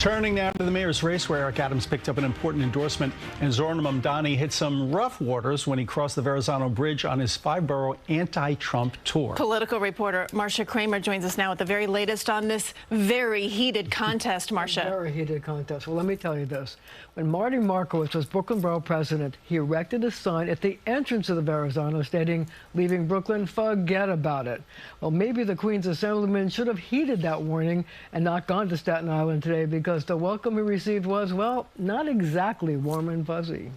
Turning now to the mayor's race, where Eric Adams picked up an important endorsement, and Zoran Mamdani hit some rough waters when he crossed the Verrazano Bridge on his five-borough anti-Trump tour. Political reporter Marcia Kramer joins us now with the very latest on this very heated contest, Marcia. Very heated contest. Well, let me tell you this. When Marty Markowitz was Brooklyn Borough president, he erected a sign at the entrance of the Verrazano stating, "Leaving Brooklyn, forget about it." Well, maybe the Queens Assemblyman should have heeded that warning and not gone to Staten Island today, because the welcome he received was, well, not exactly warm and fuzzy.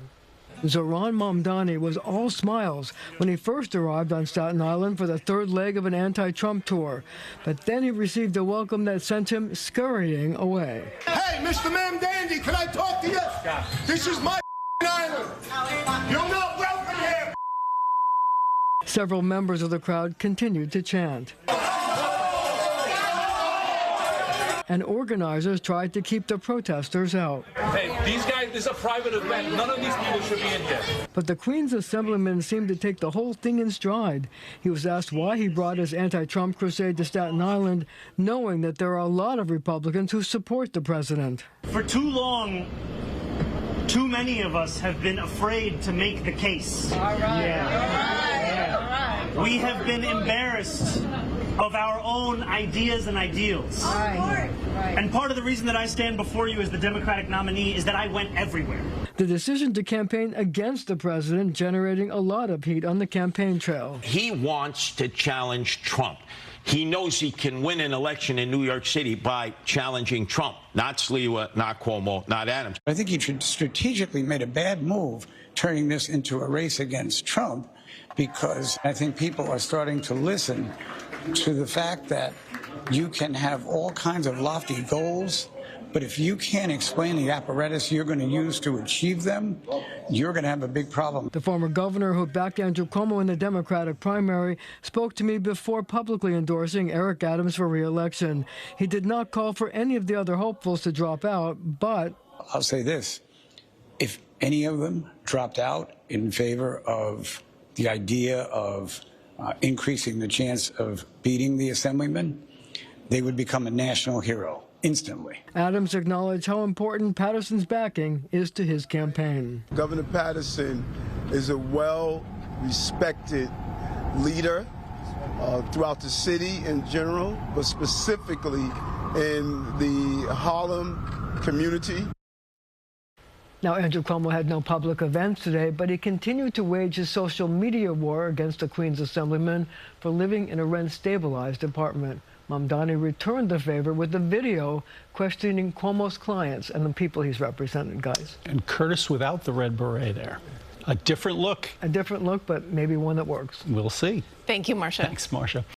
Zoran Mamdani was all smiles when he first arrived on Staten Island for the third leg of an anti-Trump tour. But then he received a welcome that sent him scurrying away. Hey, Mr. Mamdani, can I talk to you? This is my island. You're not welcome here. Several members of the crowd continued to chant. And organizers tried to keep the protesters out. Hey, these guys, this is a private event. None of these people should be in here. But the Queens Assemblyman seemed to take the whole thing in stride. He was asked why he brought his anti-Trump crusade to Staten Island, knowing that there are a lot of Republicans who support the president. For too long, too many of us have been afraid to make the case. All right. Yeah. All right. We have been embarrassed of our own ideas and ideals. Right. And part of the reason that I stand before you as the Democratic nominee is that I went everywhere. The decision to campaign against the president generating a lot of heat on the campaign trail. He wants to challenge Trump. He knows he can win an election in New York City by challenging Trump, not Sliwa, not Cuomo, not Adams. I think he strategically made a bad move turning this into a race against Trump, because I think people are starting to listen to the fact that you can have all kinds of lofty goals, but if you can't explain the apparatus you're going to use to achieve them, you're going to have a big problem. The former governor who backed Andrew Cuomo in the Democratic primary spoke to me before publicly endorsing Eric Adams for re-election. He did not call for any of the other hopefuls to drop out, but I'll say this. If any of them dropped out in favor of the idea of increasing the chance of beating the Assemblyman, they would become a national hero instantly. Adams acknowledged how important Patterson's backing is to his campaign. Governor Patterson is a well-respected leader throughout the city in general, but specifically in the Harlem community. Now, Andrew Cuomo had no public events today, but he continued to wage his social media war against the Queens Assemblyman for living in a rent-stabilized apartment. Mamdani returned the favor with a video questioning Cuomo's clients and the people he's represented, guys. And Curtis without the red beret there. A different look. A different look, but maybe one that works. We'll see. Thank you, Marcia. Thanks, Marcia.